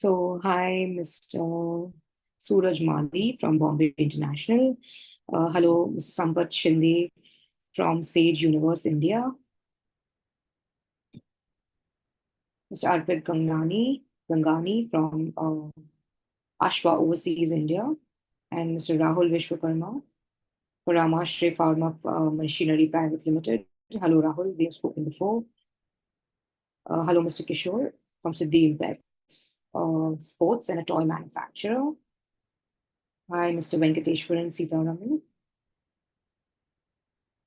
Hi, Mr. Suraj Mali from Bombay International. Hello, Mr. Sampath Shinde from Sage Universe, India. Mr. Arpit Gangani from Ashwa Overseas, India. And Mr. Rahul Vishwakarma for Ramashri Pharma Machinery Private Limited. Hello, Rahul. We have spoken before. Hello, Mr. Kishore from Siddhi Impex Sports and a toy manufacturer. Hi, Mr. Venkateshwaran Sitaraman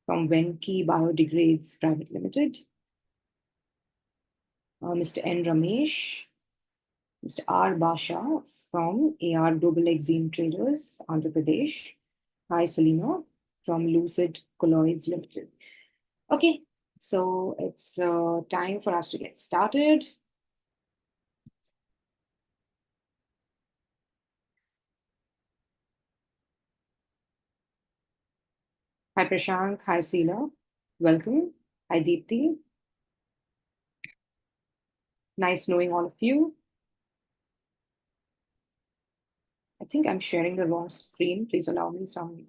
from Venki Biodegrades Private Limited. Mr. N. Ramesh, Mr. R. Basha from AR Global Exim Traders, Andhra Pradesh. Hi, Selina from Lucid Colloids Limited. Okay, so it's time for us to get started. Hi, Prashank. Hi, Seela. Welcome. Hi, Deepthi. Nice knowing all of you. I think I'm sharing the wrong screen. Please allow me some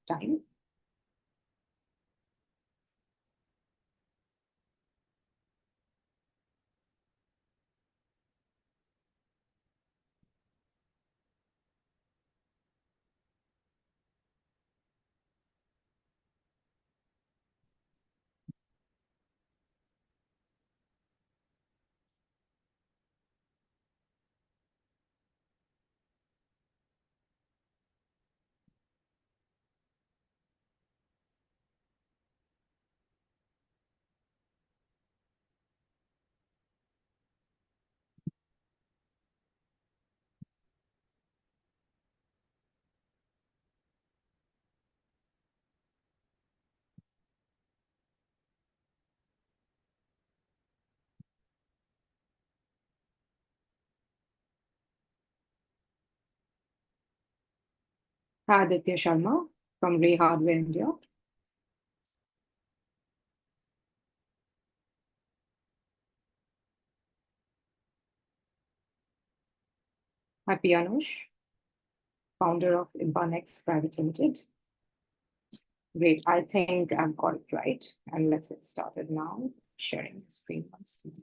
time. Hi, Aditya Sharma from Ray Hardware India. Hi, Pianush, founder of Impanex Private Limited. Great, I think I've got it right. And let's get started now. Sharing the screen once more.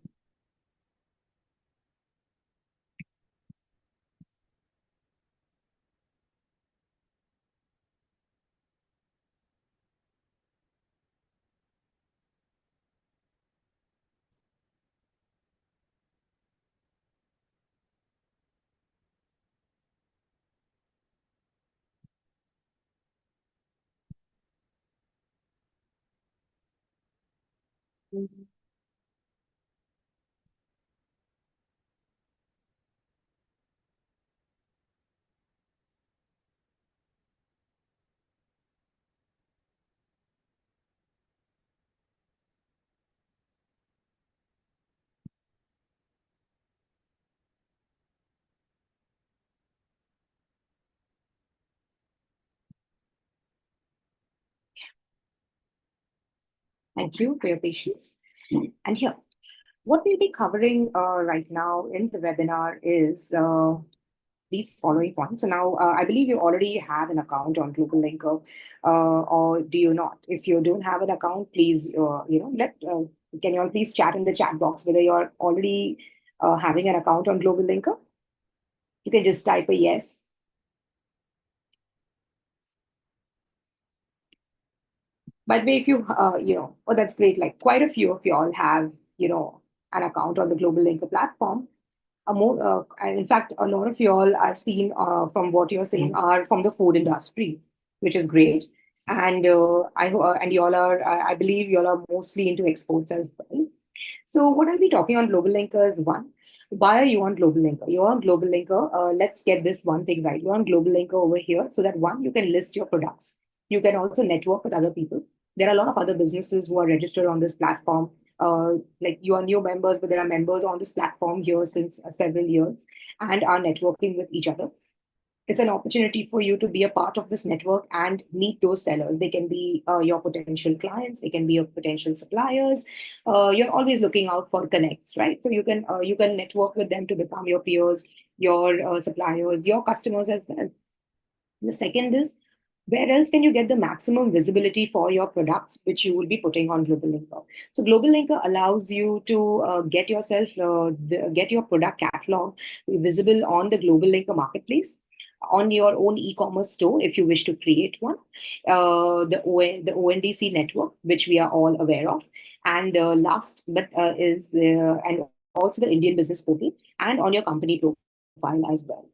Thank you for your patience. And here, what we'll be covering right now in the webinar is these following points. So now, I believe you already have an account on GlobalLinker, or do you not? If you don't have an account, please, can you all please chat in the chat box whether you're already having an account on GlobalLinker? You can just type a yes. By the way, if you, oh, that's great. Like quite a few of y'all have, an account on the GlobalLinker platform. In fact, a lot of y'all I've seen from what you're saying are from the food industry, which is great. And and y'all are, I believe y'all are mostly into exports as well. So what I'll be talking on GlobalLinker is one, why are you on GlobalLinker? You're on GlobalLinker. Let's get this one thing right. You're on GlobalLinker over here so that one, you can list your products. You can also network with other people. There are a lot of other businesses who are registered on this platform. Like you are new members, but there are members on this platform here since several years and are networking with each other. it's an opportunity for you to be a part of this network and meet those sellers. They can be your potential clients, they can be your potential suppliers. You're always looking out for connects, right? So you can network with them to become your peers, your suppliers, your customers as well. The second is, where else can you get the maximum visibility for your products, which you will be putting on GlobalLinker? So GlobalLinker allows you to get your product catalog visible on the GlobalLinker marketplace, on your own e-commerce store if you wish to create one, the ONDC network, which we are all aware of, and last but is and also the Indian Business Portal, and on your company profile as well.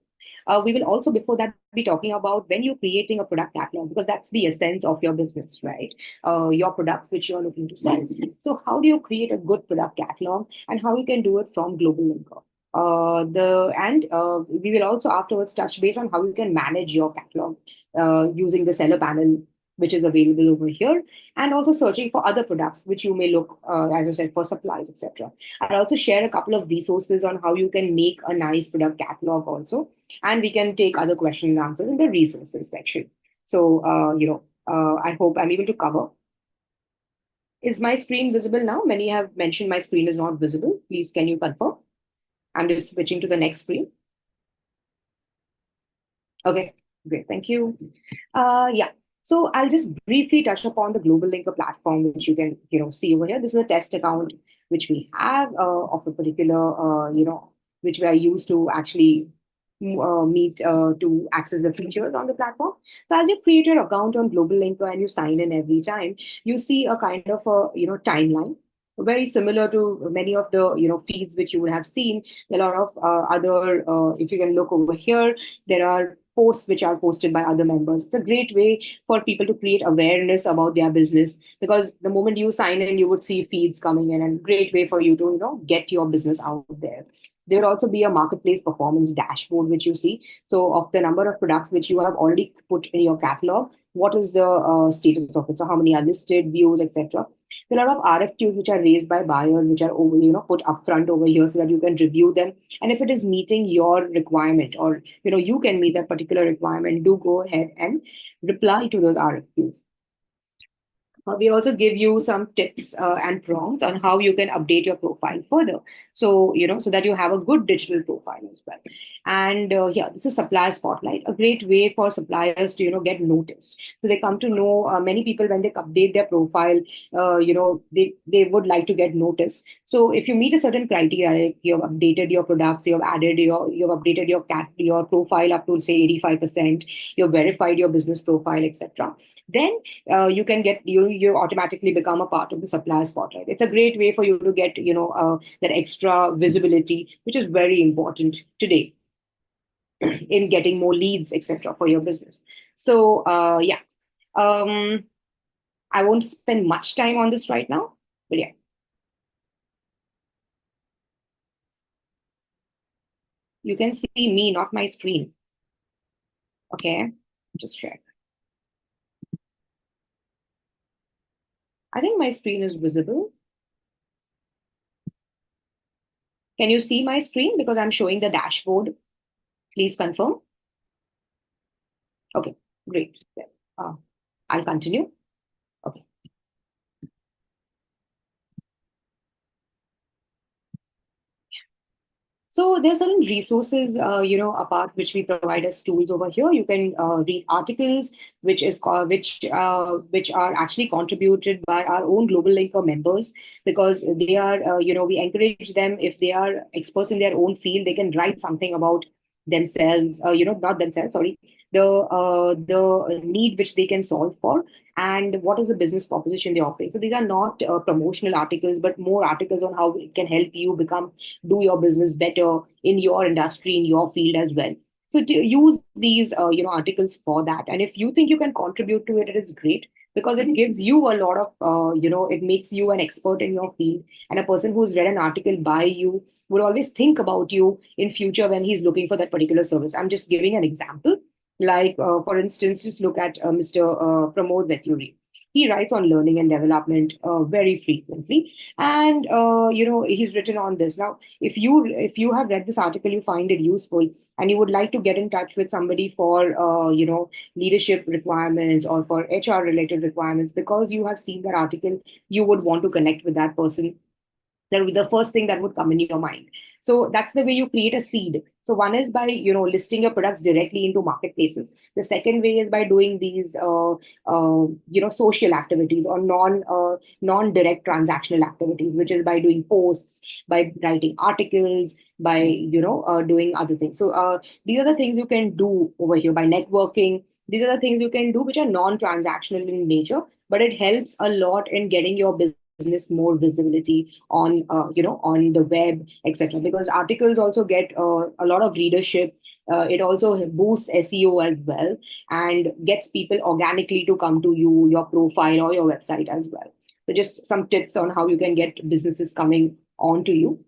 We will also, before that, be talking about when you're creating a product catalog, because that's the essence of your business, right? Your products which you're looking to sell. So, how do you create a good product catalog, and how you can do it from GlobalLinker? We will also afterwards touch base on how you can manage your catalog using the seller panel, which is available over here, and also searching for other products which you may look, as I said, for supplies, etc. I'll also share a couple of resources on how you can make a nice product catalog also, and we can take other questions and answers in the resources section. So, I hope I'm able to cover. Is my screen visible now? Many have mentioned my screen is not visible. Please, can you confirm? I'm just switching to the next screen. Okay, great. Thank you. Yeah. So I'll just briefly touch upon the GlobalLinker platform, which you can, see over here. This is a test account which we have of a particular, which we are used to actually meet to access the features on the platform. So as you create your account on GlobalLinker and you sign in every time, you see a kind of a, timeline very similar to many of the feeds which you would have seen. A lot of other if you can look over here, there are posts which are posted by other members. It's a great way for people to create awareness about their business, because the moment you sign in, you would see feeds coming in, and great way for you to get your business out there. There will also be a marketplace performance dashboard which you see. So of the number of products which you have already put in your catalog, what is the status of it? So how many are listed, views, etc. There are a lot of RFQs which are raised by buyers, which are over, put upfront over here so that you can review them. And if it is meeting your requirement, or you can meet that particular requirement, do go ahead and reply to those RFQs. We also give you some tips and prompts on how you can update your profile further. So, so that you have a good digital profile as well. And yeah, this is Supplier Spotlight, a great way for suppliers to, get noticed. So they come to know many people when they update their profile, they would like to get noticed. So if you meet a certain criteria, like you have updated your products, you've updated your profile up to say 85%, you've verified your business profile, etc. Then you can get you automatically become a part of the supplier spotlight. It's a great way for you to get that extra visibility, which is very important today in getting more leads, etc. for your business. So yeah, I won't spend much time on this right now, but yeah. You can see me, not my screen. Okay, just check. I think my screen is visible. Can you see my screen? Because I'm showing the dashboard. Please confirm. Okay, great. I'll continue. Okay. So there are certain resources, apart which we provide as tools over here. You can read articles, which are actually contributed by our own GlobalLinker members, because they are, we encourage them, if they are experts in their own field, they can write something about themselves, not themselves, sorry, the need which they can solve for, and what is the business proposition they're offering. So these are not promotional articles, but more articles on how it can help you do your business better in your industry, in your field as well. So to use these articles for that, and if you think you can contribute to it, it is great, because it gives you a lot of it makes you an expert in your field, and a person who's read an article by you would always think about you in future when he's looking for that particular service. I'm just giving an example. Like, for instance, just look at Mr. Pramod Veturi. He writes on learning and development very frequently, and he's written on this. Now, if you have read this article, you find it useful, and you would like to get in touch with somebody for leadership requirements or for HR related requirements, because you have seen that article, you would want to connect with that person. That would be the first thing that would come in your mind. So that's the way you create a seed. So one is by listing your products directly into marketplaces. The second way is by doing these social activities, or non direct transactional activities, which is by doing posts, by writing articles, by doing other things. So these are the things you can do over here. By networking, these are the things you can do which are non transactional in nature, but it helps a lot in getting your business more visibility on the web, etc., because articles also get a lot of readership. It also boosts SEO as well, and gets people organically to come to your profile or your website as well. So just some tips on how you can get businesses coming on to you.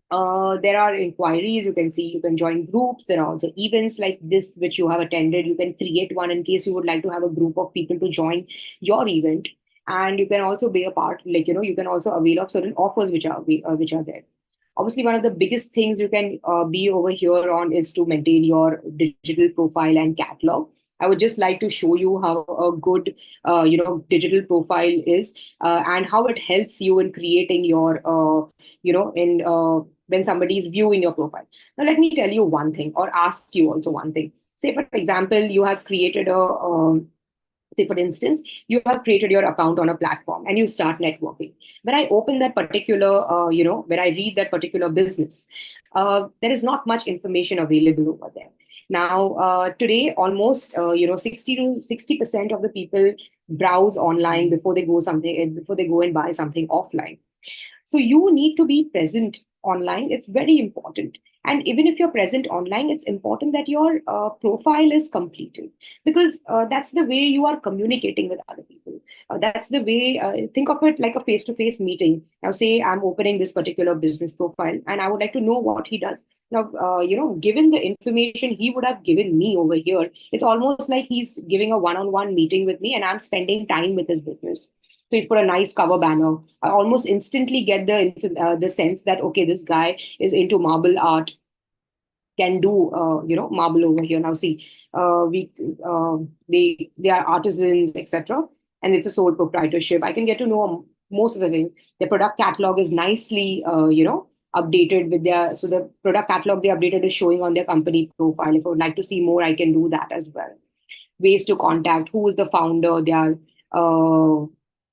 There are inquiries. You can see, you can join groups. There are also events like this which you have attended. You can create one in case you would like to have a group of people to join your event. And you can also be a part, you can also avail of certain offers which are there. Obviously, one of the biggest things you can be over here on is to maintain your digital profile and catalog. I would just like to show you how a good digital profile is, and how it helps you in creating your in when somebody is viewing your profile. Now, let me tell you one thing, or ask you also one thing. Say, for example, you have created say, for instance, you have created your account on a platform and you start networking. When I open that particular when I read that particular business, there is not much information available over there. Now, today, almost 60 to 60% of the people browse online before they go and buy something offline. So you need to be present online. It's very important. And even if you're present online, it's important that your profile is completed, because that's the way you are communicating with other people. That's the way, think of it like a face to face meeting. Now, say I'm opening this particular business profile and I would like to know what he does. Now, given the information he would have given me over here, it's almost like he's giving a one on one meeting with me and I'm spending time with his business. So he's put a nice cover banner. I almost instantly get the sense that, okay, this guy is into marble art, can do marble over here. Now see, we they are artisans, etc., and it's a sole proprietorship. I can get to know most of the things. The product catalog is nicely updated with their, so the product catalog they updated is showing on their company profile. If I would like to see more, I can do that as well. Ways to contact, who is the founder, uh,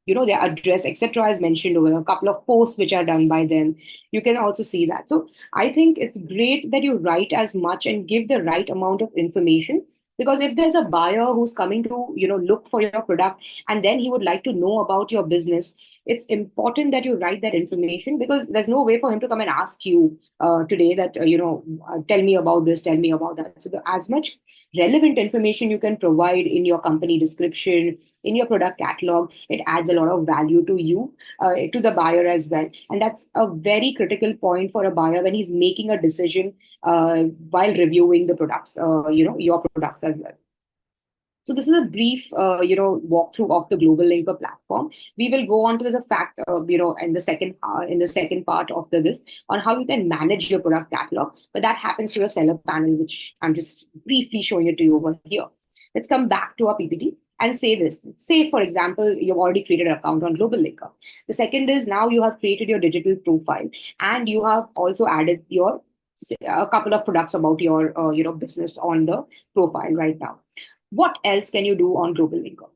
their address, etc., is mentioned over a couple of posts which are done by them. You can also see that. So I think it's great that you write as much and give the right amount of information, because if there's a buyer who's coming to look for your product, and then he would like to know about your business, it's important that you write that information, because there's no way for him to come and ask you today that tell me about this, tell me about that. So as much relevant information you can provide in your company description, in your product catalog, it adds a lot of value to you, to the buyer as well. And that's a very critical point for a buyer when he's making a decision while reviewing the products, your products as well. So this is a brief, walkthrough of the GlobalLinker platform. We will go on to the fact, in the second part of this, on how you can manage your product catalog. But that happens through a seller panel, which I'm just briefly showing it to you over here. Let's come back to our PPT and say this. Say, for example, you've already created an account on GlobalLinker. The second is, now you have created your digital profile, and you have also added a couple of products about your business on the profile right now. What else can you do on GlobalLinker?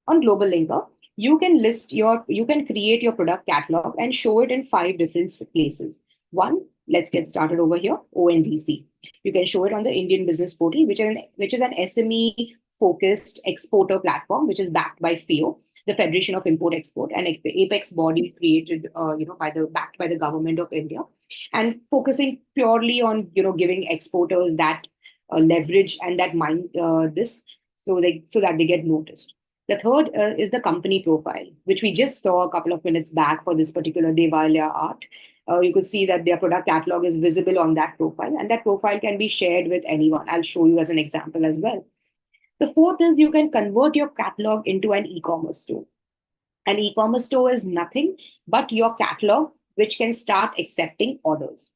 On GlobalLinker, you can create your product catalog and show it in 5 different places. One, let's get started over here, ONDC. You can show it on the Indian Business Portal, which is an SME focused exporter platform, which is backed by FAO, the Federation of Import Export, an apex body created backed by the government of India, and focusing purely on giving exporters that leverage and that mind this, so that they get noticed. The third is the company profile, which we just saw a couple of minutes back for this particular Devalia art. You could see that their product catalog is visible on that profile, and that profile can be shared with anyone. I'll show you as an example as well. The fourth is you can convert your catalog into an e-commerce store. An e-commerce store is nothing but your catalog, which can start accepting orders.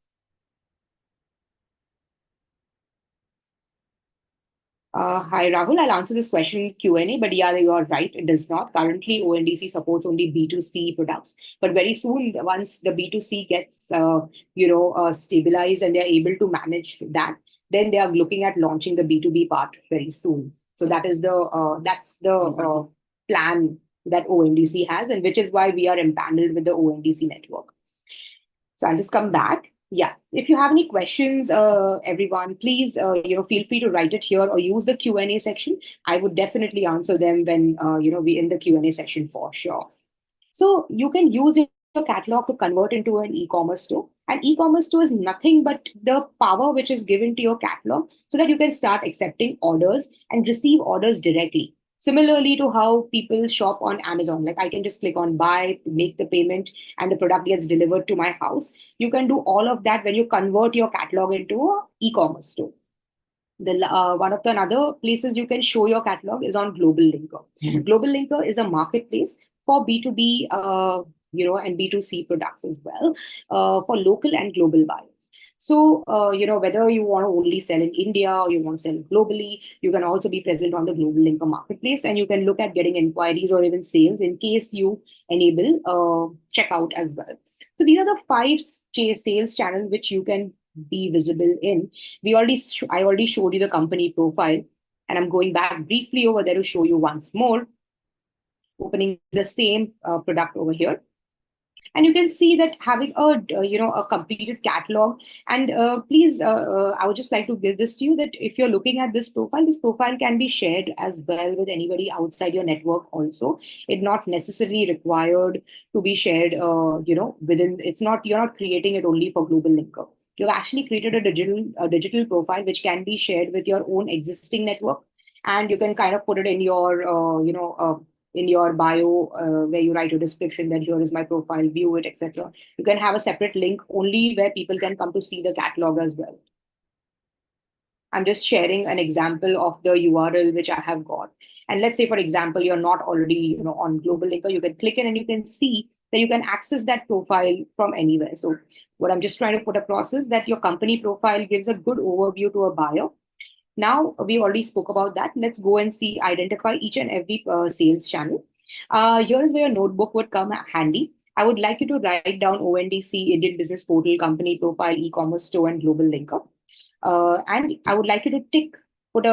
Hi, Rahul. I'll answer this question in Q&A, but yeah, you are right. It does not. Currently, ONDC supports only B2C products, but very soon, once the B2C gets, stabilized and they're able to manage that, then they are looking at launching the B2B part very soon. So that's the plan that ONDC has, and which is why we are empaneled with the ONDC network. So I'll just come back. Yeah, if you have any questions, everyone, please, feel free to write it here or use the Q&A section. I would definitely answer them when, we in the Q&A section for sure. So you can use your catalog to convert into an e-commerce store. An e-commerce store is nothing but the power which is given to your catalog so that you can start accepting orders and receive orders directly. Similarly to how people shop on Amazon, like I can just click on buy, make the payment, and the product gets delivered to my house. You can do all of that when you convert your catalog into an e-commerce store. One of the another places you can show your catalog is on GlobalLinker. GlobalLinker is a marketplace for B2B, and B2C products as well, for local and global buyers. So, whether you want to only sell in India or you want to sell globally, you can also be present on the GlobalLinker marketplace, and you can look at getting inquiries or even sales in case you enable checkout as well. So these are the five sales channels which you can be visible in. I already showed you the company profile, and I'm going back briefly over there to show you once more, opening the same product over here. And you can see that having a completed catalog. And please, I would just like to give this to you that if you're looking at this profile can be shared as well with anybody outside your network also. It's not necessarily required to be shared, within. You're not creating it only for GlobalLinker. You've actually created a digital profile which can be shared with your own existing network, and you can kind of put it in your in your bio, where you write a description that here is my profile, view it, etc. You can have a separate link only where people can come to see the catalog as well. I'm just sharing an example of the URL which I have got. And let's say, for example, you're not already on GlobalLinker, you can click in and you can see that you can access that profile from anywhere. So what I'm just trying to put across is that your company profile gives a good overview to a buyer. Now, we already spoke about that. Let's go and identify each and every sales channel. Here is where your notebook would come handy. I would like you to write down ONDC, Indian Business Portal, company profile, e-commerce store, and GlobalLinker. And I would like you to put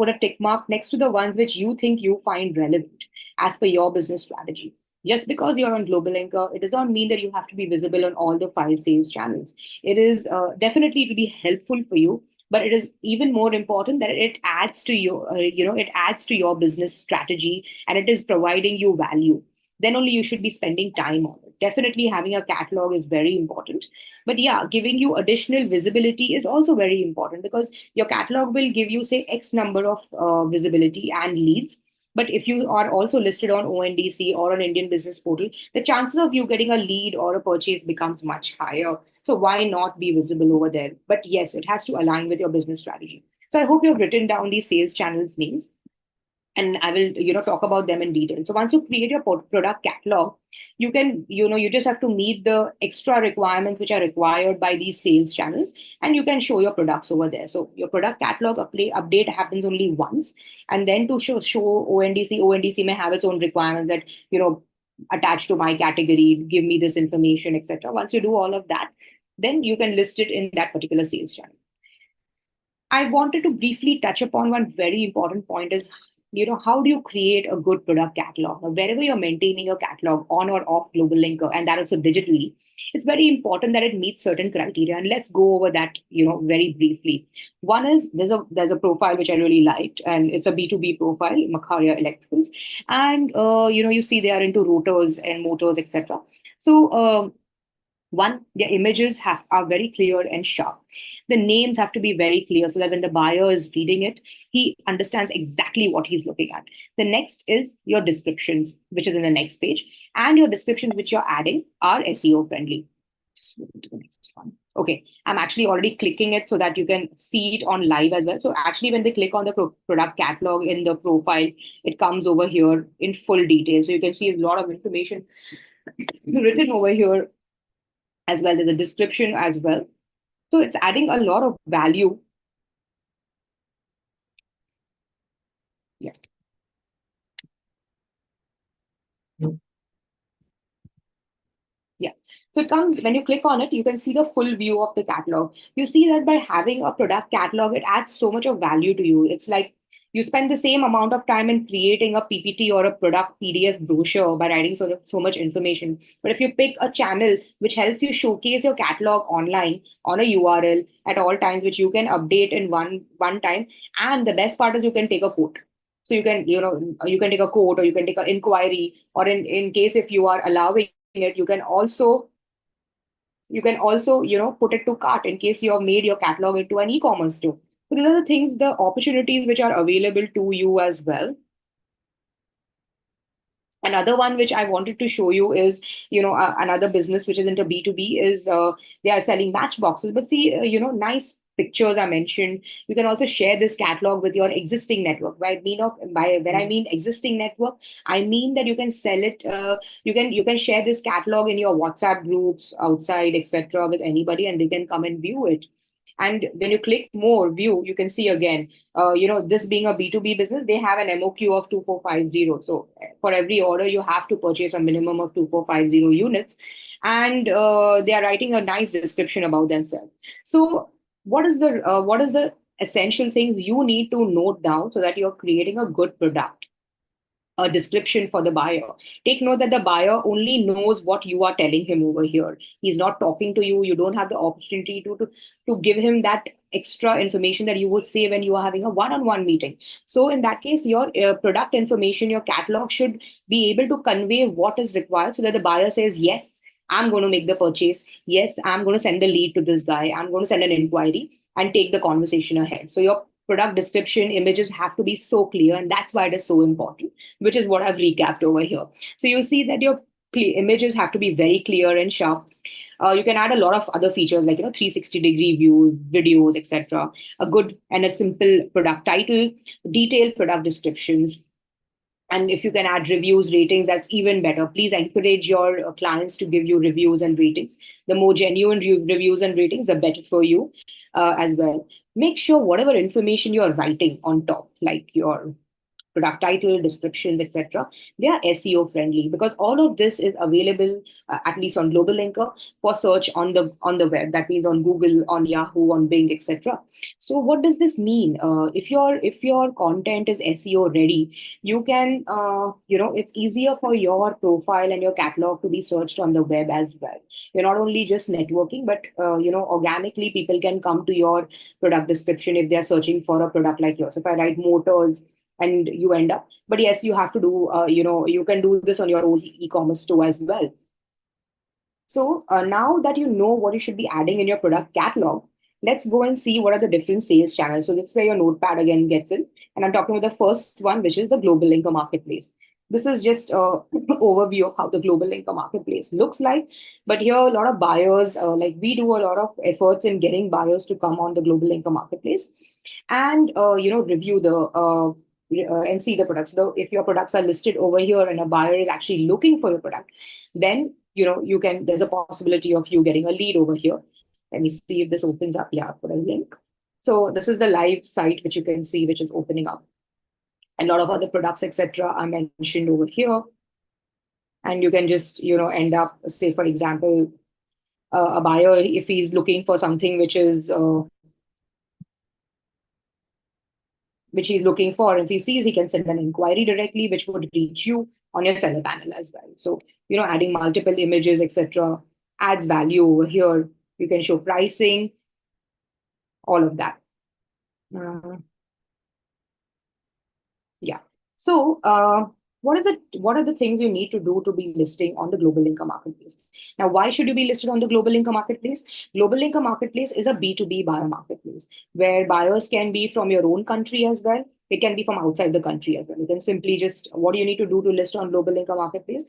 a tick mark next to the ones which you think you find relevant as per your business strategy. Just because you're on GlobalLinker, it does not mean that you have to be visible on all the 5 sales channels. It is definitely, it will be helpful for you, but it is even more important that it adds to your business strategy, and it is providing you value. Then only you should be spending time on it. Definitely having a catalog is very important. But yeah, giving you additional visibility is also very important, because your catalog will give you, say, X number of visibility and leads. But if you are also listed on ONDC or an Indian Business Portal, the chances of you getting a lead or a purchase becomes much higher. So why not be visible over there? But yes, it has to align with your business strategy. So I hope you've written down these sales channels names, and I will, talk about them in detail. So once you create your product catalog, you can, you just have to meet the extra requirements which are required by these sales channels, and you can show your products over there. So your product catalog update happens only once, and then to show ONDC may have its own requirements that, attached to my category, give me this information, etc. Once you do all of that, then you can list it in that particular sales channel. I wanted to briefly touch upon one very important point is, how do you create a good product catalog? Now, wherever you're maintaining your catalog on or off GlobalLinker, and that also digitally, it's very important that it meets certain criteria. And let's go over that, very briefly. One is there's a profile which I really liked, and it's a B2B profile, Makharia Electricals. And, you see they are into rotors and motors, etc. So, one, their images are very clear and sharp. The names have to be very clear so that when the buyer is reading it, he understands exactly what he's looking at. The next is your descriptions, which is in the next page, and your descriptions which you're adding are SEO friendly. Just move to the next one. Okay, I'm actually already clicking it so that you can see it on live as well. So actually, when they click on the product catalog in the profile, it comes over here in full detail. So you can see a lot of information written over here as well. There's a description as well. So it's adding a lot of value. Yeah. Yeah. So it comes when you click on it, you can see the full view of the catalog. You see that by having a product catalog, it adds so much of value to you. It's like you spend the same amount of time in creating a PPT or a product PDF brochure by writing so much information. But if you pick a channel which helps you showcase your catalog online on a URL at all times, which you can update in one time, and the best part is you can take a quote. So you can take a quote or you can take an inquiry, or in case if you are allowing it, you can also put it to cart in case you have made your catalog into an e-commerce store. So these are the things, the opportunities which are available to you as well. Another one which I wanted to show you is, another business which is into B2B is they are selling matchboxes. But see, nice pictures are mentioned. You can also share this catalog with your existing network. When I mean existing network, I mean that you can sell it. You can share this catalog in your WhatsApp groups outside, etc., with anybody, and they can come and view it. And when you click more view, you can see again, this being a B2B business, they have an MOQ of 2450. So for every order, you have to purchase a minimum of 2450 units. And they are writing a nice description about themselves. So what is the essential things you need to note down so that you're creating a good product? A description for the buyer. Take note that the buyer only knows what you are telling him over here. He's not talking to you. You don't have the opportunity to give him that extra information that you would say when you are having a one-on-one meeting. So in that case, your product information, your catalog should be able to convey what is required so that the buyer says, yes, I'm going to make the purchase. Yes, I'm going to send the lead to this guy. I'm going to send an inquiry and take the conversation ahead. So your product description images have to be so clear, and that's why it is so important, which is what I've recapped over here. So you see that your images have to be very clear and sharp. You can add a lot of other features like 360-degree views, videos, etc. A good and a simple product title, detailed product descriptions, and if you can add reviews, ratings, that's even better. Please encourage your clients to give you reviews and ratings. The more genuine reviews and ratings, the better for you as well. Make sure whatever information you're writing on top, like your product title, descriptions, etc. They are SEO friendly because all of this is available, at least on GlobalLinker, for search on the web. That means on Google, on Yahoo, on Bing, etc. So what does this mean? If your content is SEO ready, you can it's easier for your profile and your catalog to be searched on the web as well. You're not only just networking, but organically people can come to your product description if they're searching for a product like yours. If I write motors and you end up, but yes, you have to do you can do this on your own e-commerce store as well. So now that you know what you should be adding in your product catalog, let's go and see what are the different sales channels. So that's where your notepad again gets in, and I'm talking about the first one, which is the GlobalLinker marketplace. This is just a overview of how the GlobalLinker marketplace looks like. But here, a lot of buyers, like we do a lot of efforts in getting buyers to come on the GlobalLinker marketplace and review and see the products. So if your products are listed over here and a buyer is actually looking for your product, then there's a possibility of you getting a lead over here. Let me see if this opens up. Yeah, put a link. So this is the live site which you can see, which is opening up. A lot of other products, etc., are mentioned over here. And you can just, end up, say, for example, a buyer, if he's looking for something which he's looking for. If he sees, he can send an inquiry directly, which would reach you on your seller panel as well. So, adding multiple images, etc., adds value over here. You can show pricing, all of that. Uh, yeah. So, what are the things you need to do to be listing on the GlobalLinker marketplace? Now, why should you be listed on the GlobalLinker marketplace? GlobalLinker marketplace is a B2B buyer marketplace where buyers can be from your own country as well. They can be from outside the country as well. You can simply just, what do you need to do to list on GlobalLinker marketplace?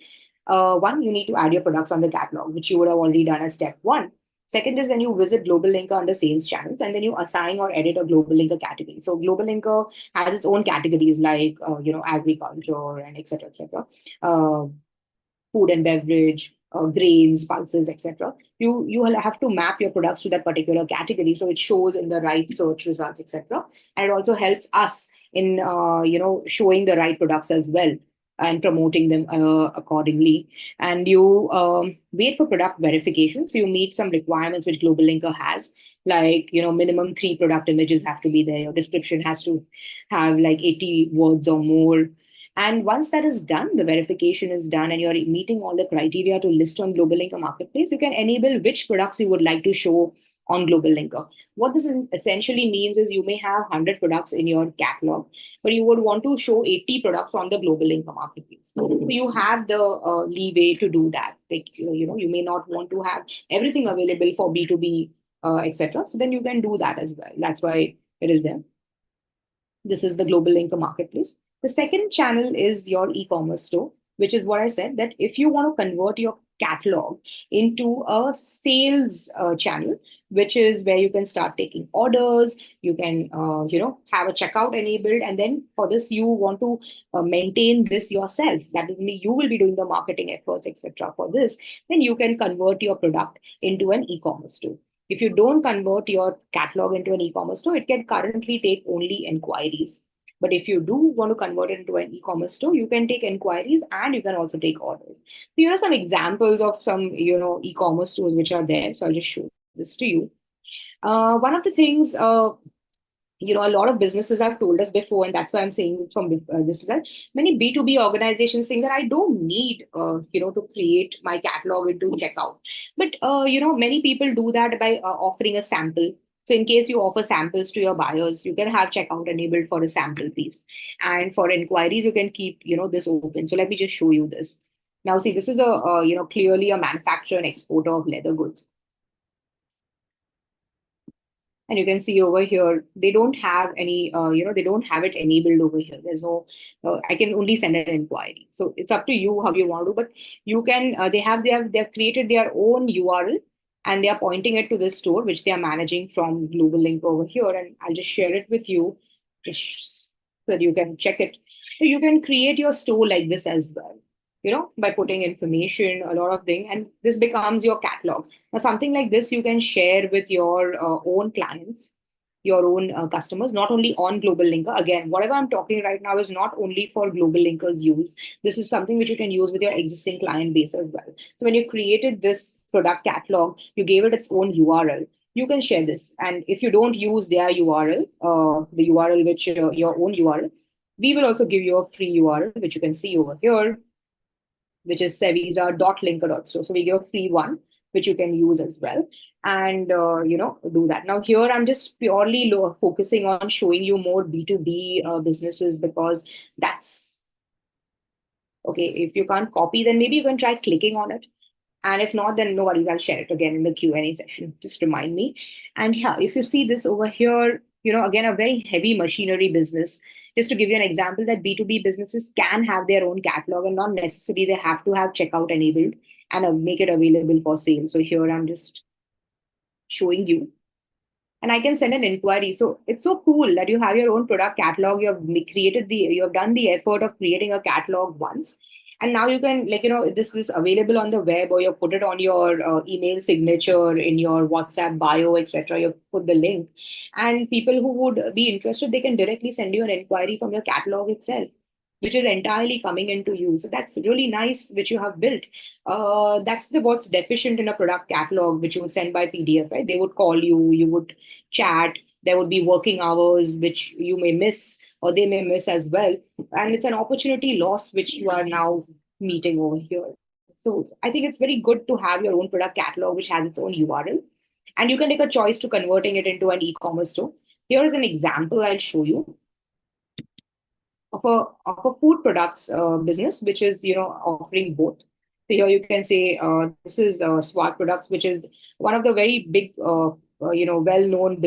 One, you need to add your products on the catalog, which you would have already done as step one. Second is then you visit Global Linker under sales channels, and then you assign or edit a Global Linker category. So Global Linker has its own categories like agriculture and etc. etc. Uh, Food and beverage, grains, pulses, etc. You will have to map your products to that particular category, so it shows in the right search results, etc. And it also helps us in showing the right products as well and promoting them accordingly. And you wait for product verification. So you meet some requirements which Global Linker has, like minimum 3 product images have to be there. Your description has to have like 80 words or more, and once that is done, the verification is done, and you're meeting all the criteria to list on GlobalLinker Marketplace, you can enable which products you would like to show on GlobalLinker. What this essentially means is you may have 100 products in your catalog, but you would want to show 80 products on the GlobalLinker Marketplace. So you have the leeway to do that. Like, you may not want to have everything available for B2B, etc. So then you can do that as well. That's why it is there. This is the GlobalLinker Marketplace. The second channel is your e-commerce store, which is what I said, that if you want to convert your catalog into a sales channel, which is where you can start taking orders, you can have a checkout enabled, and then for this you want to maintain this yourself. That is, you will be doing the marketing efforts, etc. For this, then you can convert your product into an e-commerce store. If you don't convert your catalog into an e-commerce store, it can currently take only inquiries. But if you do want to convert it into an e-commerce store, you can take inquiries and you can also take orders. So here are some examples of some, e-commerce stores which are there. So I'll just show this to you. One of the things a lot of businesses have told us before, and that's why I'm saying from this is that many B2B organizations think that I don't need, to create my catalog into checkout. But, many people do that by offering a sample. So in case you offer samples to your buyers, you can have checkout enabled for a sample piece. And for inquiries, you can keep, this open. So let me just show you this. Now, see, this is clearly a manufacturer and exporter of leather goods. And you can see over here, they don't have any, they don't have it enabled over here. There's no, I can only send an inquiry. So it's up to you how you want to, but you can, they've created their own URL and they are pointing it to this store, which they are managing from GlobalLink over here. And I'll just share it with you just so that you can check it. So you can create your store like this as well, by putting information, a lot of things, and this becomes your catalog. Now, something like this you can share with your own clients, your own customers, not only on GlobalLinker. Again, whatever I'm talking right now is not only for GlobalLinker's use. This is something which you can use with your existing client base as well. So when you created this product catalog, you gave it its own URL. You can share this. And if you don't use their URL, the URL which your own URL, we will also give you a free URL, which you can see over here, which is sevisa.linker.store. So we give a free one, which you can use as well. And, do that. Now here, I'm just purely focusing on showing you more B2B businesses, because that's, okay, if you can't copy, then maybe you can try clicking on it. And if not, then no worries, I'll share it again in the Q&A section. Just remind me. And yeah, if you see this over here, again, a very heavy machinery business. Just to give you an example, that B2B businesses can have their own catalog and not necessarily they have to have checkout enabled and make it available for sale. So here I'm just showing you. And I can send an inquiry. So it's so cool that you have your own product catalog. You have done the effort of creating a catalog once. And now you can, this is available on the web, or you put it on your email signature in your WhatsApp bio, etc. You put the link, and people who would be interested, they can directly send you an inquiry from your catalog itself, which is entirely coming into use. So that's really nice, which you have built. That's what's deficient in a product catalog, which you would send by PDF, right? They would call you, you would chat, there would be working hours, which you may miss, or they may miss as well. And it's an opportunity loss, which you are now meeting over here. So I think it's very good to have your own product catalog, which has its own URL. And you can take a choice to converting it into an e-commerce store. Here is an example I'll show you of a food products business, which is offering both. So here you can say this is Swag Products, which is one of the very big well-known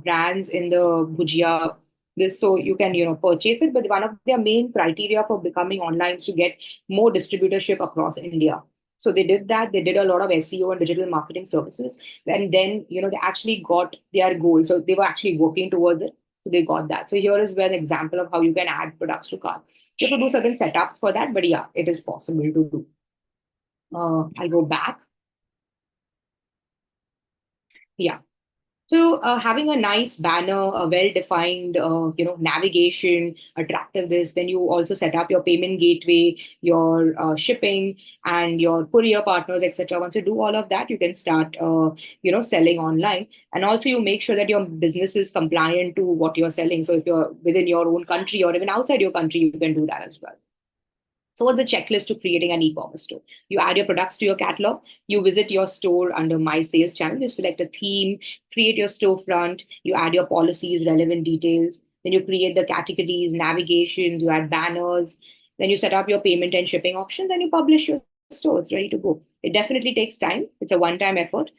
brands in the bhujia this, so you can purchase it. But one of their main criteria for becoming online is to get more distributorship across India. So they did that. They did a lot of SEO and digital marketing services, and then they actually got their goal. So they were actually working towards it. So they got that. So here is where an example of how you can add products to cart. You have to do certain setups for that, but yeah, it is possible to do. I'll go back. Yeah. So having a nice banner, a well-defined, navigation, attractive this, then you also set up your payment gateway, your shipping, and your courier partners, etc. Once you do all of that, you can start, selling online. And also you make sure that your business is compliant to what you're selling. So if you're within your own country or even outside your country, you can do that as well. So what's the checklist to creating an e-commerce store? You add your products to your catalog. You visit your store under My Sales channel. You select a theme, create your storefront. You add your policies, relevant details. Then you create the categories, navigations. You add banners. Then you set up your payment and shipping options, and you publish your store. It's ready to go. It definitely takes time. It's a one-time effort.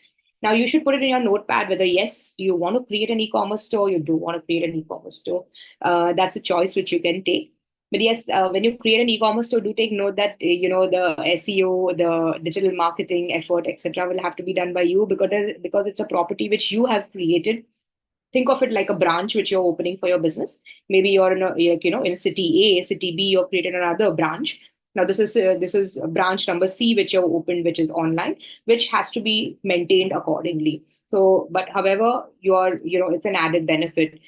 Now you should put it in your notepad whether yes, do you want to create an e-commerce store, you do want to create an e-commerce store. That's a choice which you can take. But yes, when you create an e-commerce store, do take note that the SEO, the digital marketing effort, etc., will have to be done by you, because it's a property which you have created. Think of it like a branch which you're opening for your business. Maybe you're in a city A, city B, you've created another branch. Now this is branch number C which you opened, which is online, which has to be maintained accordingly. So, but however, it's an added benefit.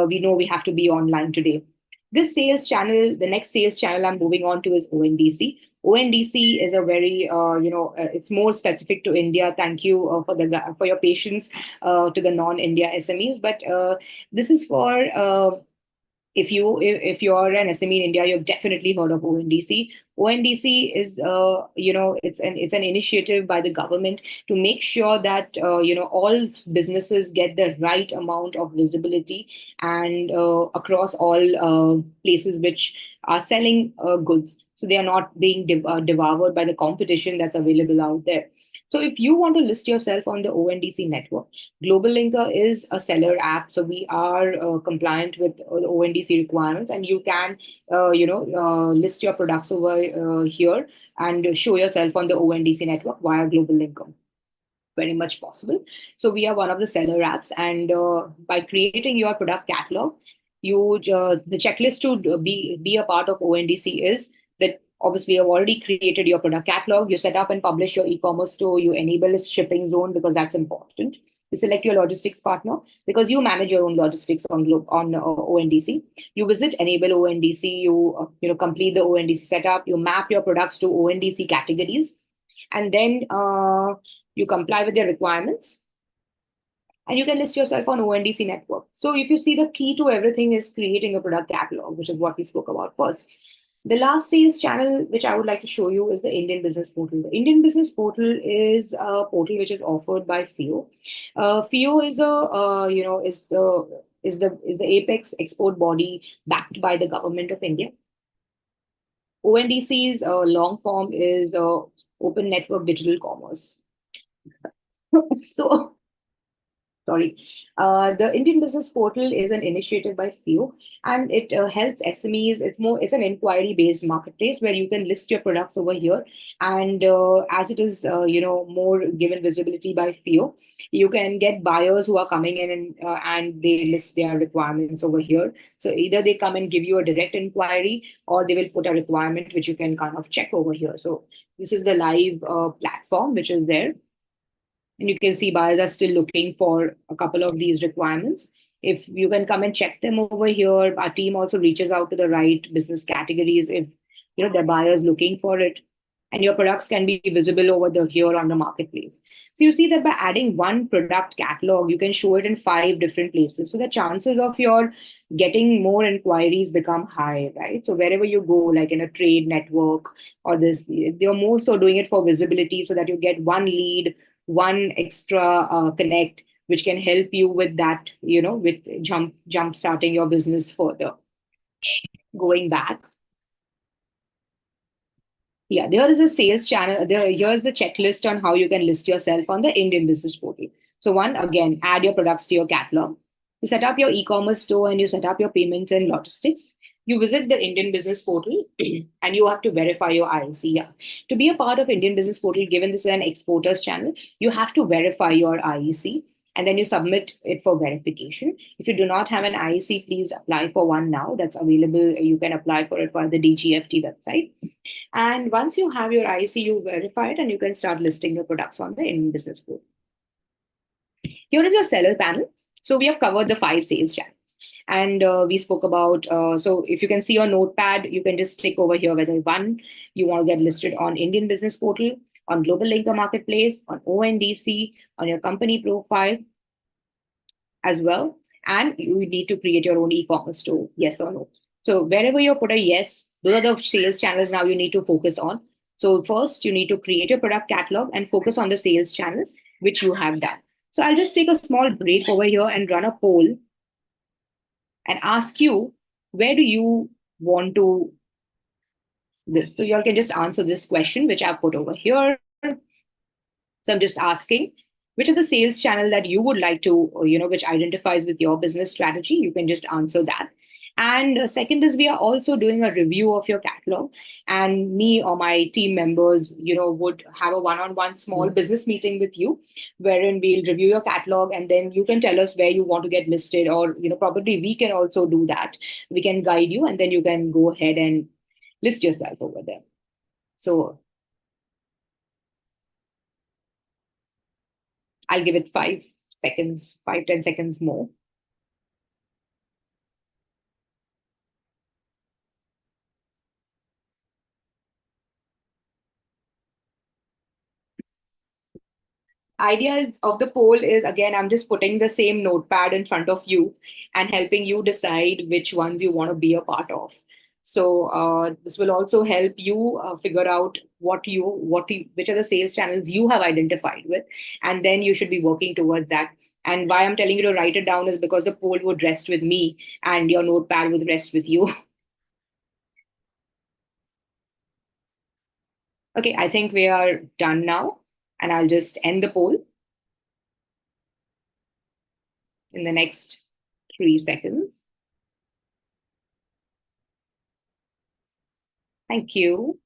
We know we have to be online today. This sales channel, the next sales channel I'm moving on to is ONDC. ONDC is a very, it's more specific to India. Thank you for your patience to the non-India SMEs. But this is for if you're an SME in India, you've definitely heard of ONDC. ONDC is it's an initiative by the government to make sure that all businesses get the right amount of visibility and across all places which are selling goods, so they are not being devoured by the competition that's available out there. So if you want to list yourself on the ONDC network, GlobalLinker is a seller app, so we are compliant with the ONDC requirements, and you can, list your products over here and show yourself on the ONDC network via GlobalLinker. Very much possible. So we are one of the seller apps, and by creating your product catalog, the checklist to be a part of ONDC is that obviously you've already created your product catalog, you set up and publish your e-commerce store, you enable a shipping zone because that's important. You select your logistics partner because you manage your own logistics on ONDC. You visit enable ONDC, you complete the ONDC setup, you map your products to ONDC categories, and then you comply with their requirements, and you can list yourself on ONDC network. So if you see, the key to everything is creating a product catalog, which is what we spoke about first. The last sales channel which I would like to show you is the Indian Business Portal. The Indian Business Portal is a portal which is offered by FIO. FIO is the apex export body backed by the government of India. ONDC's long form is Open Network Digital Commerce. So sorry. The Indian Business Portal is an initiative by FIO, and it helps SMEs. It's an inquiry-based marketplace where you can list your products over here. And as it is, more given visibility by FIO, you can get buyers who are coming in and they list their requirements over here. So either they come and give you a direct inquiry, or they will put a requirement which you can kind of check over here. So this is the live platform which is there. And you can see buyers are still looking for a couple of these requirements. If you can come and check them over here, our team also reaches out to the right business categories if there are buyers looking for it. And your products can be visible over here on the marketplace. So you see that by adding one product catalog, you can show it in 5 different places. So the chances of your getting more inquiries become high, right? So wherever you go, like in a trade network or this, they're more so doing it for visibility so that you get one lead, one extra connect, which can help you with that, with jump starting your business further. Going back. Yeah, there is a sales channel. Here's the checklist on how you can list yourself on the Indian Business Portal. So one, again, add your products to your catalog. You set up your e-commerce store and you set up your payments and logistics. You visit the Indian Business Portal and you have to verify your IC. Yeah. To be a part of Indian Business Portal, given this is an exporters channel, you have to verify your IEC and then you submit it for verification. If you do not have an IEC, please apply for one now. That's available. You can apply for it via the DGFT website. And once you have your IEC, you verify it and you can start listing your products on the Indian Business Portal. Here is your seller panel. So we have covered the 5 sales channels. And we spoke about, so if you can see your notepad, you can just tick over here whether one, you want to get listed on Indian Business Portal, on Global Linker Marketplace, on ONDC, on your company profile as well. And you need to create your own e-commerce store, yes or no. So wherever you put a yes, those are the sales channels now you need to focus on. So first, you need to create your product catalog and focus on the sales channels, which you have done. So I'll just take a small break over here and run a poll and ask you, where do you want to this? So you all can just answer this question, which I've put over here. So I'm just asking, which are the sales channel that you would like to, which identifies with your business strategy? You can just answer that. And second is we are also doing a review of your catalog, and me or my team members, would have a one-on-one small business meeting with you, wherein we'll review your catalog, and then you can tell us where you want to get listed, or probably we can also do that. We can guide you, and then you can go ahead and list yourself over there. So I'll give it 5 seconds, 5-10 seconds more. Idea of the poll is, again, I'm just putting the same notepad in front of you and helping you decide which ones you want to be a part of. So this will also help you figure out which are the sales channels you have identified with, and then you should be working towards that. And why I'm telling you to write it down is because the poll would rest with me and your notepad would rest with you. Okay, I think we are done now, and I'll just end the poll in the next 3 seconds. Thank you.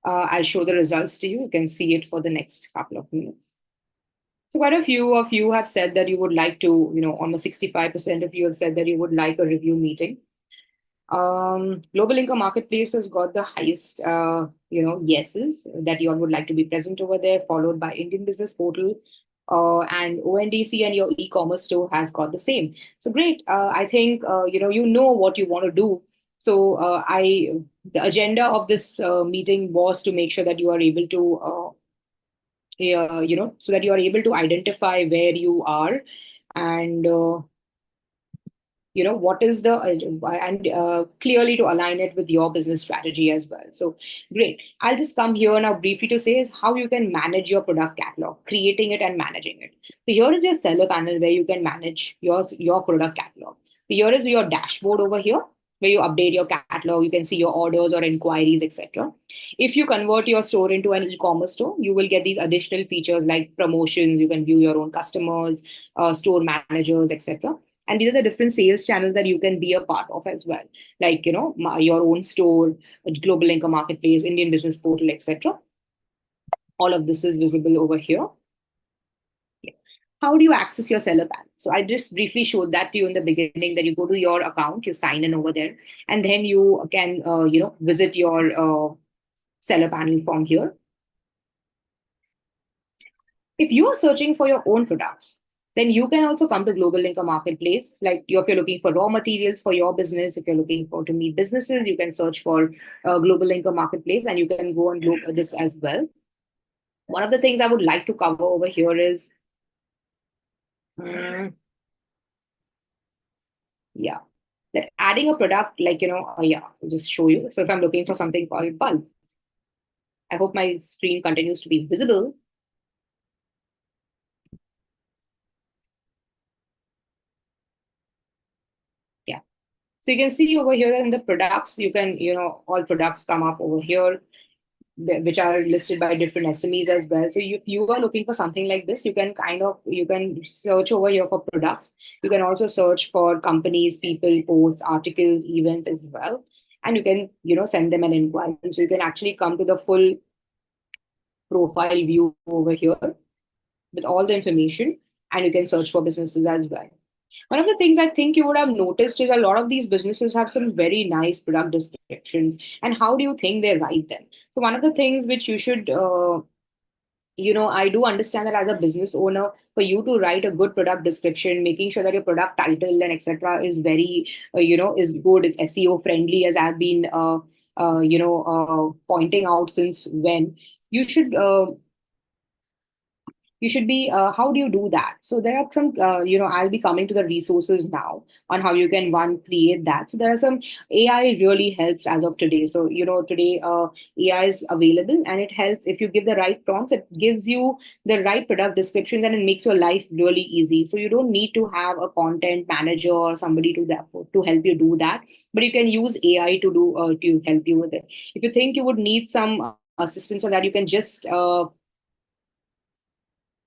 I'll show the results to you. You can see it for the next couple of minutes. So quite a few of you have said that you would like to, almost 65% of you have said that you would like a review meeting. Global Linker Marketplace has got the highest, yeses that you all would like to be present over there, followed by Indian Business Portal, and ONDC and your e-commerce store has got the same. So great. I think you know what you want to do. So the agenda of this meeting was to make sure that you are able to, so that you are able to identify where you are and what is the and clearly to align it with your business strategy as well. So great. I'll just come here now briefly to say is how you can manage your product catalog, creating it and managing it. So here is your seller panel where you can manage your product catalog. So here is your dashboard over here where you update your catalog. You can see your orders or inquiries, etc. If you convert your store into an e-commerce store, you will get these additional features like promotions. You can view your own customers, store managers, etc. And these are the different sales channels that you can be a part of as well, like your own store, Global Linker Marketplace, Indian Business Portal, etc. All of this is visible over here. Yeah. How do you access your seller panel? So I just briefly showed that to you in the beginning, that you go to your account, you sign in over there, and then you can visit your seller panel from here. If you are searching for your own products, then you can also come to Global Linker Marketplace. Like if you're looking for raw materials for your business, if you're looking for to meet businesses, you can search for Global Linker Marketplace, and you can go and look at this as well. One of the things I would like to cover over here is, that adding a product like, I'll just show you. So if I'm looking for something called bulb, I hope my screen continues to be visible. Yeah. So you can see over here in the products, you can, all products come up over here. which are listed by different SMEs as well. So if you are looking for something like this, you can search over here for products. You can also search for companies, people, posts, articles, events as well, and you can send them an inquiry. So you can actually come to the full profile view over here with all the information, and you can search for businesses as well. One of the things I think you would have noticed is a lot of these businesses have some very nice product descriptions. And how do you think they write them? So one of the things which you should, I do understand that as a business owner, for you to write a good product description, making sure that your product title and etc. is very, is good, it's SEO friendly, as I've been, pointing out since when. You should be how do you do that? So there are some I'll be coming to the resources now on how you can one create that. So there are some AI really helps as of today. So today AI is available, and it helps if you give the right prompts. It gives you the right product description, and it makes your life really easy. So you don't need to have a content manager or somebody to help you do that, but you can use AI to help you with it. If you think you would need some assistance on that, you can just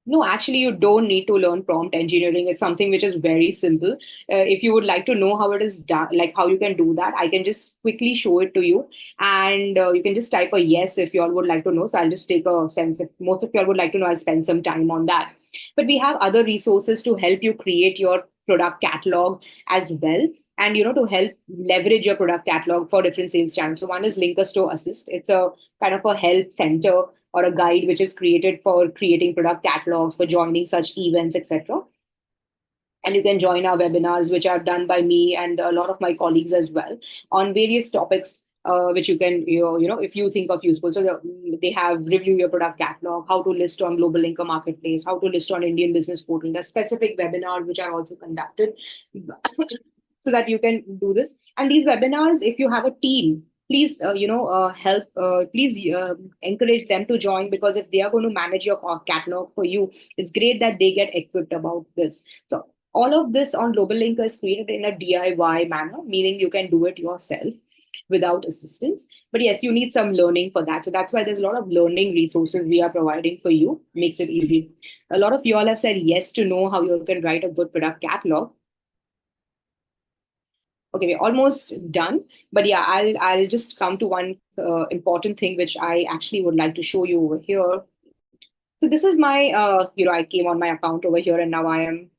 no, actually, you don't need to learn prompt engineering. It's something which is very simple. If you would like to know how it is done, like how you can do that, I can just quickly show it to you. And you can just type a yes if you all would like to know. So I'll just take a sense. If most of you all would like to know, I'll spend some time on that. But we have other resources to help you create your product catalog as well. And to help leverage your product catalog for different sales channels. So one is Linker Store Assist. It's a kind of a help center or a guide which is created for creating product catalogs, for joining such events, etc. And you can join our webinars, which are done by me and a lot of my colleagues as well, on various topics. Which you can, if you think of useful. So they have review your product catalog, how to list on GlobalLinker Marketplace, how to list on Indian Business Portal. There's specific webinars which are also conducted so that you can do this. And these webinars, if you have a team, please help please encourage them to join, because if they are going to manage your catalog for you, it's great that they get equipped about this. So all of this on GlobalLinker is created in a DIY manner, meaning you can do it yourself without assistance. But yes, you need some learning for that. So that's why there's a lot of learning resources we are providing for you. Makes it easy. A lot of you all have said yes to know how you can write a good product catalog. Okay, we're almost done. But yeah, I'll just come to one important thing which I actually would like to show you over here. So this is my, I came on my account over here, and now I am,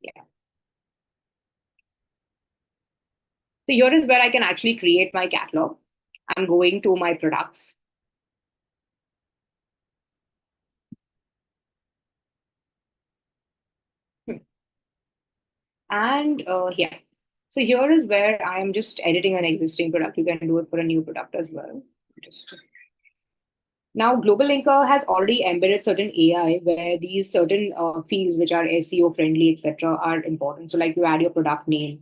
yeah. So here is where I can actually create my catalog. I'm going to my products. And yeah. So here is where I am just editing an existing product. You can do it for a new product as well. Just Now, GlobalLinker has already embedded certain AI where these certain fields which are SEO friendly, etc., are important. So, like you add your product name,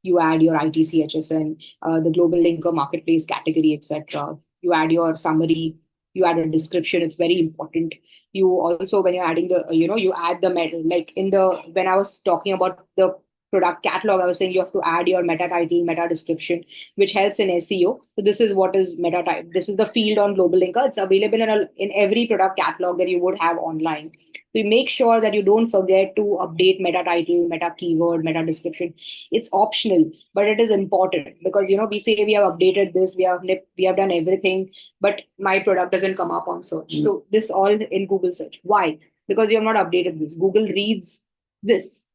you add your ITCHSN, the GlobalLinker marketplace category, etc. You add your summary, you add a description. It's very important. You also, when you're adding the, you add the meta, like in the, when I was talking about the product catalog, I was saying you have to add your meta title, meta description, which helps in SEO. So this is what is meta type. This is the field on GlobalLinker. It's available in every product catalog that you would have online. So make sure that you don't forget to update meta title, meta keyword, meta description. It's optional, but it is important, because we say we have updated this, we have done everything, but my product doesn't come up on search. So this all in Google search. Why? Because you have not updated this. Google reads this.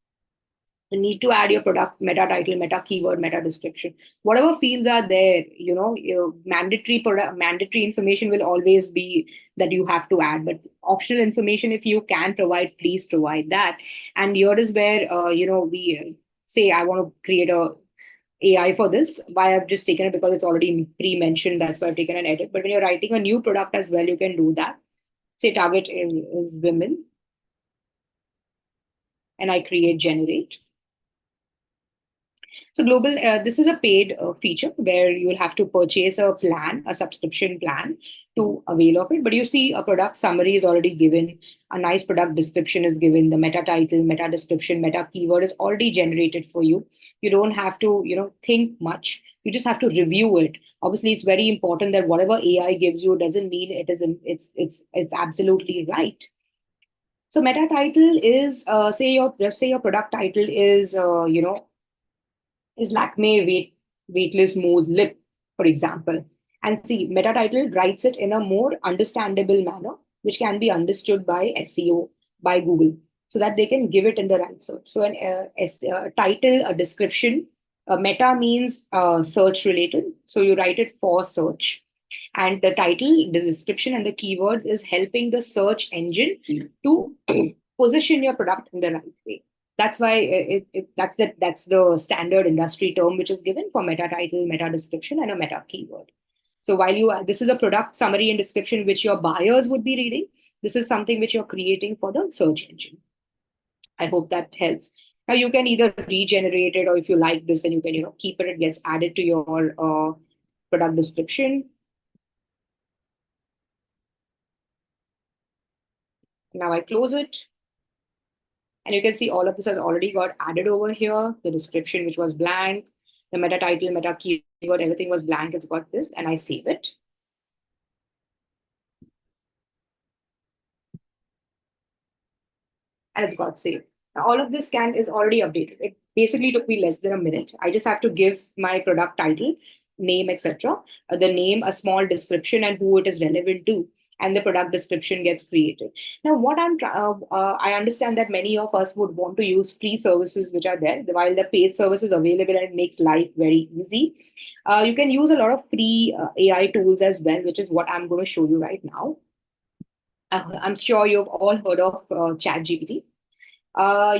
You need to add your product meta title, meta keyword, meta description. Whatever fields are there, your mandatory information will always be that you have to add. But optional information, if you can provide, please provide that. And here is where we say I want to create a AI for this. Why I've just taken it, because it's already pre-mentioned. That's why I've taken an edit. But when you're writing a new product as well, you can do that. Say target is women, and I create generate. So this is a paid feature where you will have to purchase a plan, a subscription plan, to avail of it. But you see, a product summary is already given, a nice product description is given, the meta title, meta description, meta keyword is already generated for you. You don't have to, think much. You just have to review it. Obviously, it's very important that whatever AI gives you doesn't mean it's absolutely right. So meta title is, say your product title is, is Lakme weightless mousse lip, for example. And see, meta title writes it in a more understandable manner, which can be understood by SEO, by Google, so that they can give it in the right search. So an title, a description, meta means search related. So you write it for search. And the title, the description, and the keyword is helping the search engine to position your product in the right way. That's why that's the standard industry term which is given for meta title, meta description, and a meta keyword. So while this is a product summary and description which your buyers would be reading, this is something which you're creating for the search engine. I hope that helps. Now you can either regenerate it, or if you like this, then you can keep it. It gets added to your product description. Now I close it. And you can see all of this has already got added over here. The description, which was blank, the meta title, meta keyword, everything was blank. It's got this, and I save it. And it's got saved. Now, all of this scan is already updated. It basically took me less than a minute. I just have to give my product title, name, etc., the name, a small description, and who it is relevant to, and the product description gets created. Now, I understand that many of us would want to use free services which are there, while the paid service is available and it makes life very easy. You can use a lot of free AI tools as well, which is what I'm going to show you right now. I'm sure you've all heard of ChatGPT.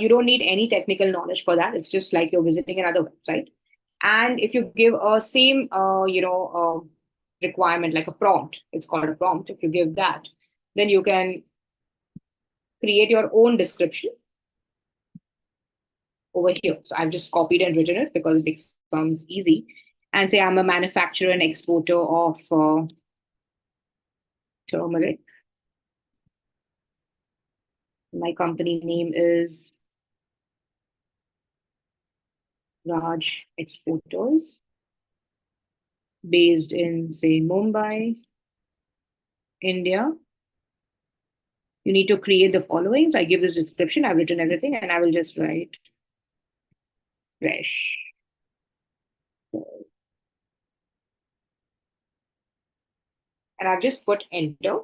You don't need any technical knowledge for that. It's just like you're visiting another website. And if you give a same, requirement, like a prompt, it's called a prompt. If you give that, then you can create your own description over here. So I've just copied and written it because it becomes easy. And say I'm a manufacturer and exporter of turmeric. My company name is Raj Exporters, based in, say, Mumbai, India. You need to create the followings. I give this description. I've written everything, and I will just write fresh. And I've just put enter.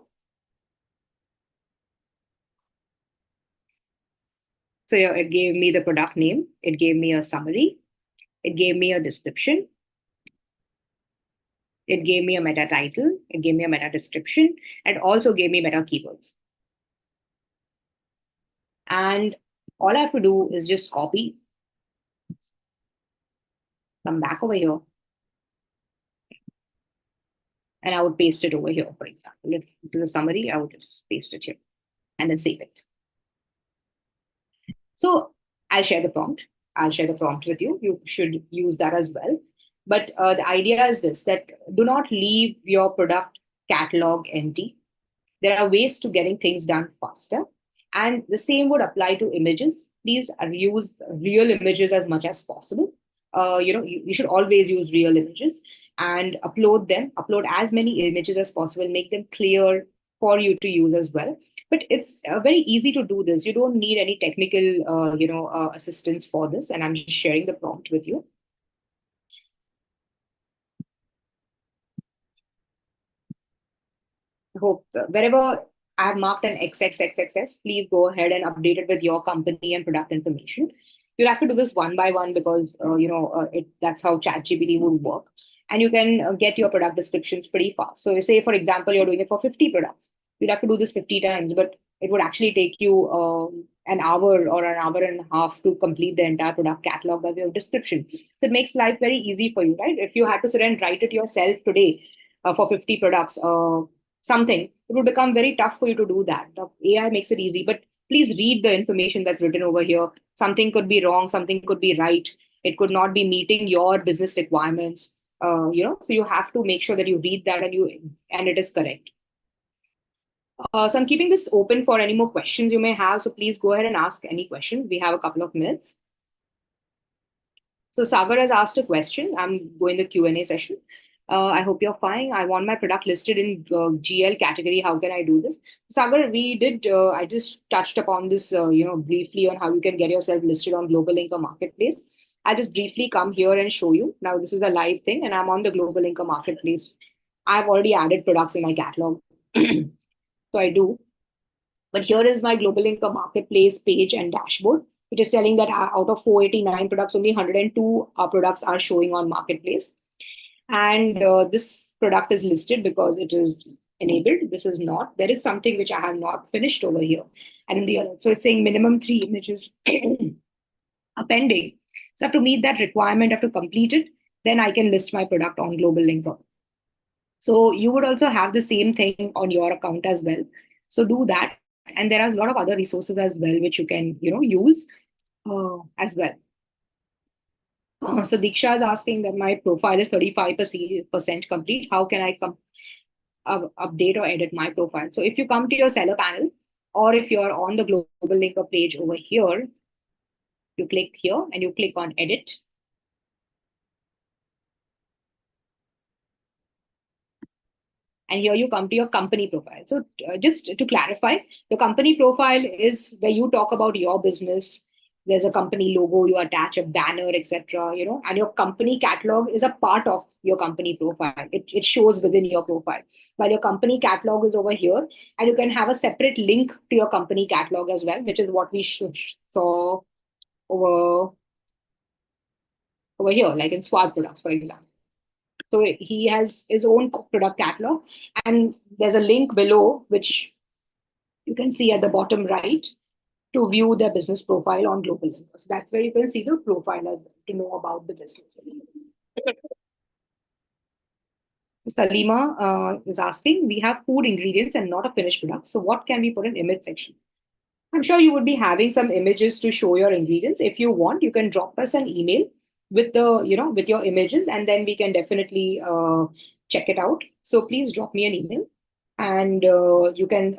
So yeah, it gave me the product name. It gave me a summary. It gave me a description. It gave me a meta title. It gave me a meta description, and also gave me meta keywords. And all I have to do is just copy, come back over here, and I would paste it over here, for example. If this is a summary, I would just paste it here and then save it. So I'll share the prompt. I'll share the prompt with you. You should use that as well. But the idea is this, that do not leave your product catalog empty. There are ways to getting things done faster. And the same would apply to images. Please use real images as much as possible. You should always use real images and upload them, upload as many images as possible, make them clear for you to use as well. But it's very easy to do this. You don't need any technical, assistance for this. And I'm just sharing the prompt with you. I hope wherever I have marked an XXXXS, please go ahead and update it with your company and product information. You'll have to do this one by one because that's how ChatGPT would work. And you can get your product descriptions pretty fast. So say, for example, you're doing it for 50 products. You'd have to do this 50 times, but it would actually take you an hour or an hour and a half to complete the entire product catalog by way of description. So it makes life very easy for you, right? If you had to sit and write it yourself today for 50 products, something, it would become very tough for you to do that. The AI makes it easy, but please read the information that's written over here. Something could be wrong, something could be right. It could not be meeting your business requirements. So you have to make sure that you read that and it is correct. So I'm keeping this open for any more questions you may have. So please go ahead and ask any questions. We have a couple of minutes. So Sagar has asked a question. I'm going the Q&A session. I hope you're fine. I want my product listed in GL category. How can I do this? Sagar, we did, I just touched upon this, briefly on how you can get yourself listed on GlobalLinker Marketplace. I'll just briefly come here and show you. Now, this is a live thing and I'm on the GlobalLinker Marketplace. I've already added products in my catalog. So I do. But here is my GlobalLinker Marketplace page and dashboard. It is telling that out of 489 products, only 102 products are showing on Marketplace. And this product is listed because it is enabled. This is not. There is something which I have not finished over here. And in the other, so it's saying minimum 3 images are pending. So I have to meet that requirement, I have to complete it. Then I can list my product on GlobalLinker. So you would also have the same thing on your account as well. So do that. And there are a lot of other resources as well, which you can, use as well. So Diksha is asking that my profile is 35% complete. How can I update or edit my profile? So if you come to your seller panel, or if you're on the GlobalLinker page over here, you click here and you click on edit. And here you come to your company profile. So just to clarify, your company profile is where you talk about your business. There's a company logo, you attach a banner, etc. And your company catalog is a part of your company profile. It shows within your profile. While your company catalog is over here, and you can have a separate link to your company catalog as well, which is what we saw over here, like in Swag Products, for example. So he has his own product catalog, and there's a link below which you can see at the bottom right to view their business profile on GlobalLinker. So that's where you can see the profile as well, to know about the business. Salima is asking, we have food ingredients and not a finished product. So what can we put in image section? I'm sure you would be having some images to show your ingredients. If you want, you can drop us an email with with your images, and then we can definitely check it out. So please drop me an email, and you can,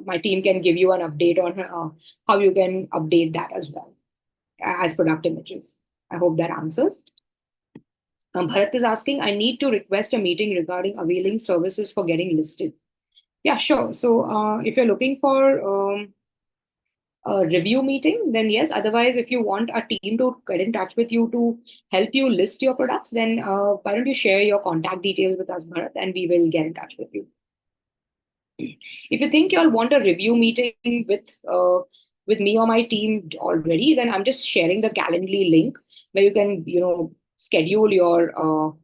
my team can give you an update on how you can update that as well as product images. I hope that answers. Bharat is asking, I need to request a meeting regarding availing services for getting listed. Yeah, sure. So if you're looking for a review meeting, then yes. Otherwise, if you want a team to get in touch with you to help you list your products, then why don't you share your contact details with us, Bharat, and we will get in touch with you. If you think you'll want a review meeting with me or my team already, then I'm just sharing the Calendly link where you can schedule your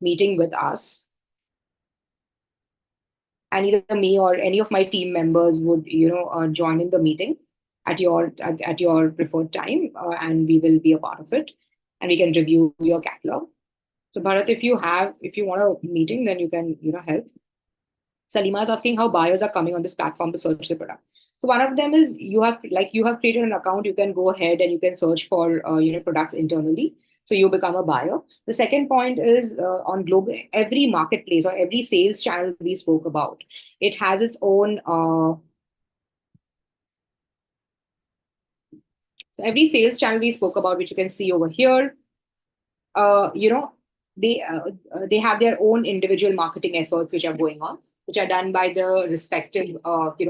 meeting with us, and either me or any of my team members would join in the meeting at your preferred time, and we will be a part of it, and we can review your catalog. So Bharat, if you want a meeting, then you can help. Salima is asking how buyers are coming on this platform to search the product. So one of them is you have created an account. You can go ahead and you can search for products internally. So you become a buyer. The second point is on global, every marketplace or every sales channel we spoke about, it has its own. Every sales channel we spoke about, which you can see over here, uh, you know, they have their own individual marketing efforts which are going on, which are done by the respective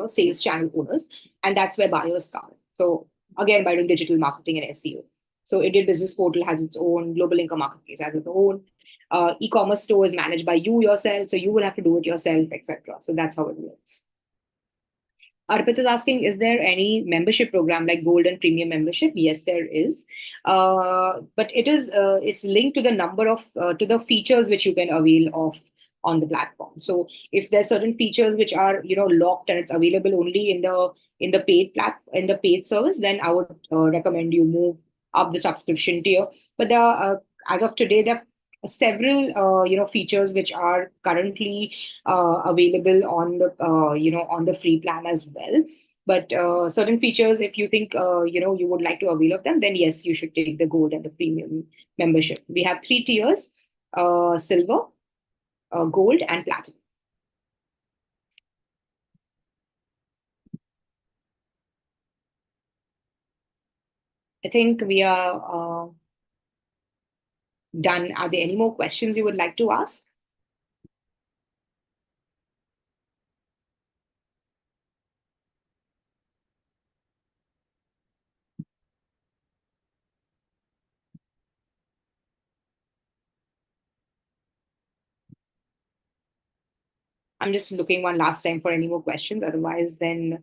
sales channel owners, and that's where buyers come. So again, by doing digital marketing and SEO. So Indian Business Portal has its own, GlobalLinker Marketplace has its own, e-commerce store is managed by you yourself, so you will have to do it yourself, etc. So that's how it works. Arpit is asking, is there any membership program like gold and premium membership? Yes, there is. But it's linked to the number of, to the features which you can avail of on the platform. So if there's certain features which are, locked and it's available only in the paid service, then I would recommend you move up the subscription tier. But as of today, there are several, features which are currently available on the on the free plan as well. But certain features, if you think you would like to avail of them, then yes, you should take the gold and the premium membership. We have 3 tiers: silver, gold, and platinum. I think we are done. Are there any more questions you would like to ask? I'm just looking one last time for any more questions. Otherwise, then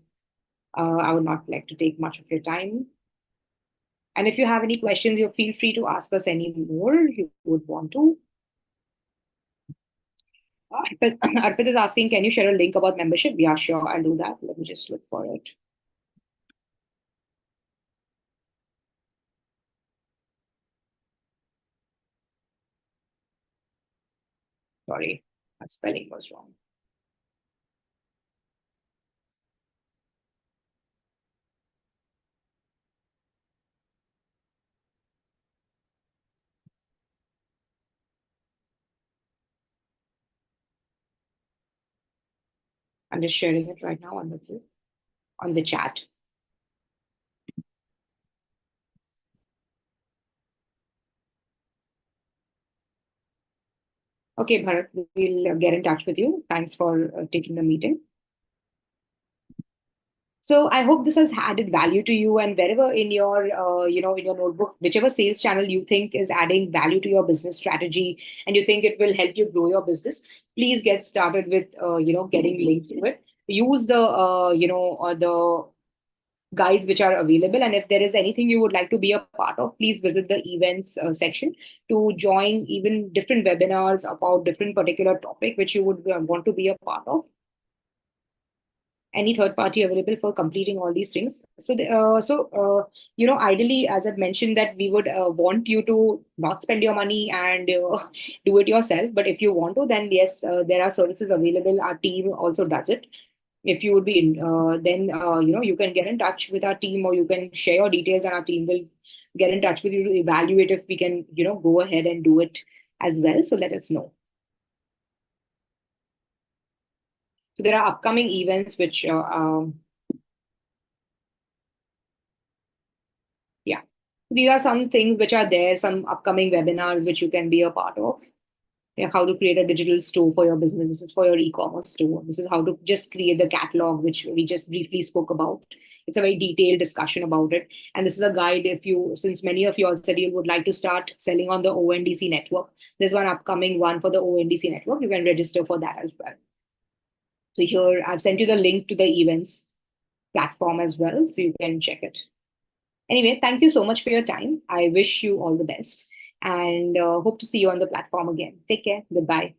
I would not like to take much of your time. And if you have any questions, you feel free to ask us any more you would want to. Arpit is asking, can you share a link about membership? Yeah, sure, I'll do that. Let me just look for it. Sorry, my spelling was wrong. I'm just sharing it right now on the chat. Okay, Bharat, we'll get in touch with you. Thanks for taking the meeting. So I hope this has added value to you, and wherever in your, in your notebook, whichever sales channel you think is adding value to your business strategy, and you think it will help you grow your business, please get started with, getting linked to it. Use the guides which are available, and if there is anything you would like to be a part of, please visit the events section to join even different webinars about different particular topic which you would want to be a part of. Any third party available for completing all these things. Ideally, as I've mentioned, that we would want you to not spend your money and do it yourself. But if you want to, then yes, there are services available. Our team also does it. If you would be in, then you can get in touch with our team, or you can share your details, and our team will get in touch with you to evaluate if we can go ahead and do it as well. So let us know. So there are upcoming events which yeah. These are some things which are there, some upcoming webinars which you can be a part of. Yeah, how to create a digital store for your business. This is for your e-commerce store. This is how to just create the catalog, which we just briefly spoke about. It's a very detailed discussion about it. And this is a guide if you, since many of you all said you would like to start selling on the ONDC network, there's one upcoming one for the ONDC network. You can register for that as well. So here I've sent you the link to the events platform as well, so you can check it. Anyway, thank you so much for your time. I wish you all the best and hope to see you on the platform again. Take care. Goodbye.